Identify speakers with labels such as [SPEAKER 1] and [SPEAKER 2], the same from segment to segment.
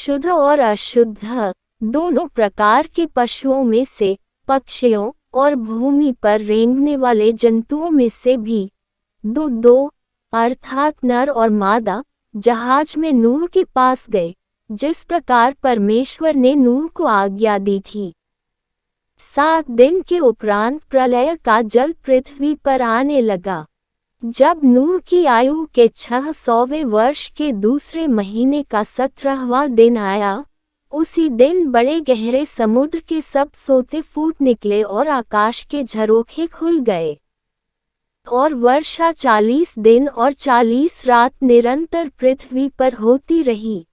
[SPEAKER 1] शुद्ध और अशुद्ध दोनों प्रकार के पशुओं में से, पक्षियों और भूमि पर रेंगने वाले जंतुओं में से भी दो दो अर्थात नर और मादा जहाज में नूह के पास गए, जिस प्रकार परमेश्वर ने नूह को आज्ञा दी थी। 7 दिन के उपरांत प्रलय का जल पृथ्वी पर आने लगा। जब नूह की आयु के 600वें वर्ष के दूसरे महीने का 17वां दिन आया, उसी दिन बड़े गहरे समुद्र के सब सोते फूट निकले और आकाश के झरोखे खुल गए, और वर्षा 40 दिन और 40 रात निरंतर पृथ्वी पर होती रही।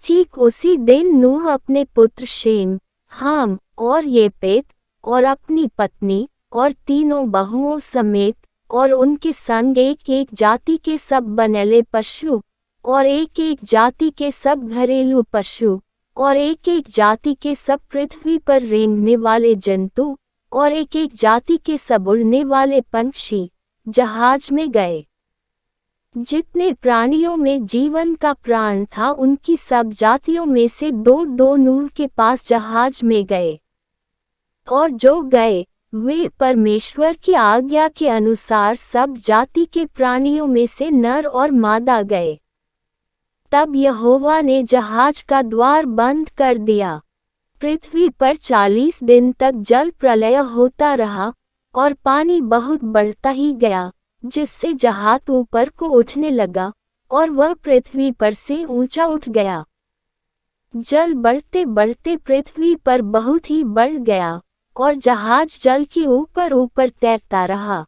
[SPEAKER 1] ठीक उसी दिन नूह अपने पुत्र शेम, हाम और येपेत और अपनी पत्नी और तीनों बहुओं समेत और उनके संग एक एक जाति के सब बनेले पशु और एक एक जाति के सब घरेलू पशु और एक एक जाति के सब पृथ्वी पर रेंगने वाले जंतु और एक एक जाति के सब उड़ने वाले पंछी जहाज में गए। जितने प्राणियों में जीवन का प्राण था, उनकी सब जातियों में से दो दो नूह के पास जहाज में गए, और जो गए वे परमेश्वर की आज्ञा के अनुसार सब जाति के प्राणियों में से नर और मादा गए। तब यहोवा ने जहाज का द्वार बंद कर दिया। पृथ्वी पर 40 दिन तक जल प्रलय होता रहा और पानी बहुत बढ़ता ही गया, जिससे जहाज ऊपर को उठने लगा और वह पृथ्वी पर से ऊंचा उठ गया। जल बढ़ते बढ़ते पृथ्वी पर बहुत ही बढ़ गया और जहाज जल के ऊपर ऊपर तैरता रहा।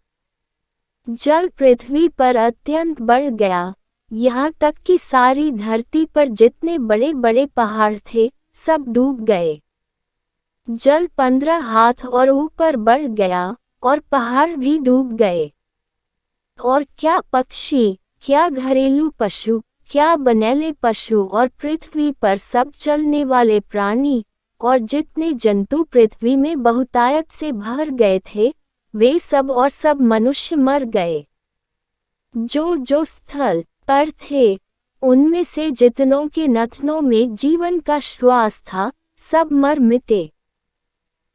[SPEAKER 1] जल पृथ्वी पर अत्यंत बढ़ गया, यहाँ तक कि सारी धरती पर जितने बड़े बड़े पहाड़ थे सब डूब गए। जल 15 हाथ और ऊपर बढ़ गया और पहाड़ भी डूब गए। और क्या पक्षी, क्या घरेलू पशु, क्या बनेले पशु और पृथ्वी पर सब चलने वाले प्राणी और जितने जंतु पृथ्वी में बहुतायत से भर गए थे, वे सब और सब मनुष्य मर गए। जो स्थल पर थे, उनमें से जितनों के नथनों में जीवन का श्वास था, सब मर मिटे।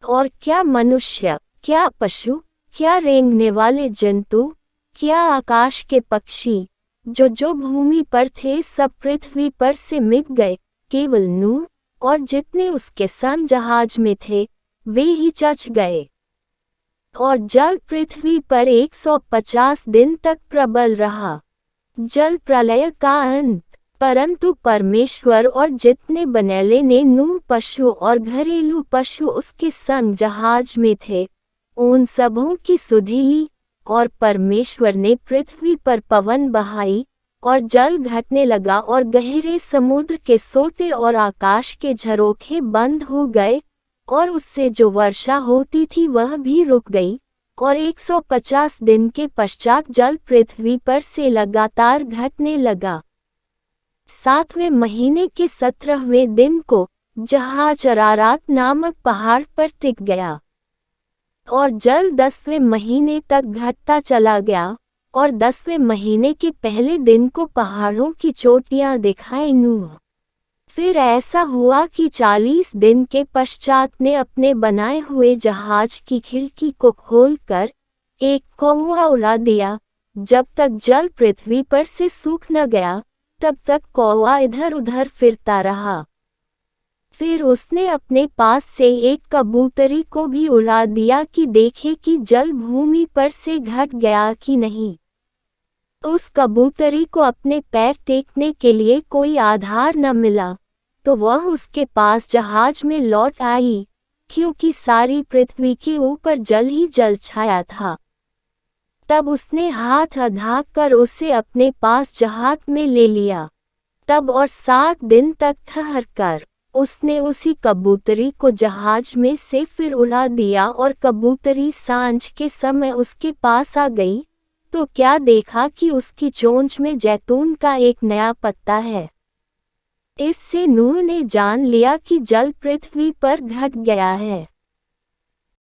[SPEAKER 1] और क्या मनुष्य, क्या पशु, क्या रेंगने वाले जंतु, क्या आकाश के पक्षी, जो भूमि पर थे, सब पृथ्वी पर से मिट गए। केवल नूह और जितने उसके संग जहाज में थे, वे ही चच गए। और जल पृथ्वी पर 150 दिन तक प्रबल रहा। जल प्रलय का अंत। परंतु परमेश्वर और जितने बनेले ने नूह पशु और घरेलू पशु उसके संग जहाज में थे, उन सबों की सुधि ली, और परमेश्वर ने पृथ्वी पर पवन बहाई और जल घटने लगा और गहरे समुद्र के सोते और आकाश के झरोखे बंद हो गए, और उससे जो वर्षा होती थी वह भी रुक गई। और 150 दिन के पश्चात जल पृथ्वी पर से लगातार घटने लगा। 7वें महीने के 17वें दिन को जहाज अरारात नामक पहाड़ पर टिक गया, और जल 10वें महीने तक घटता चला गया, और 10वें महीने के पहले दिन को पहाड़ों की चोटियां दिखाई नूह। फिर ऐसा हुआ कि 40 दिन के पश्चात ने अपने बनाए हुए जहाज की खिड़की को खोलकर एक कौवा उड़ा दिया। जब तक जल पृथ्वी पर से सूख न गया, तब तक कौवा इधर उधर फिरता रहा। फिर उसने अपने पास से एक कबूतरी को भी उड़ा दिया कि देखे कि जल भूमि पर से घट गया कि नहीं। उस कबूतरी को अपने पैर टेकने के लिए कोई आधार न मिला, तो वह उसके पास जहाज में लौट आई, क्योंकि सारी पृथ्वी के ऊपर जल ही जल छाया था। तब उसने हाथ अधा कर उसे अपने पास जहाज में ले लिया। तब और 7 दिन तक ठहर कर उसने उसी कबूतरी को जहाज में से फिर उड़ा दिया, और कबूतरी सांझ के समय उसके पास आ गई, तो क्या देखा कि उसकी चोंच में जैतून का एक नया पत्ता है। इससे नूह ने जान लिया कि जल पृथ्वी पर घट गया है।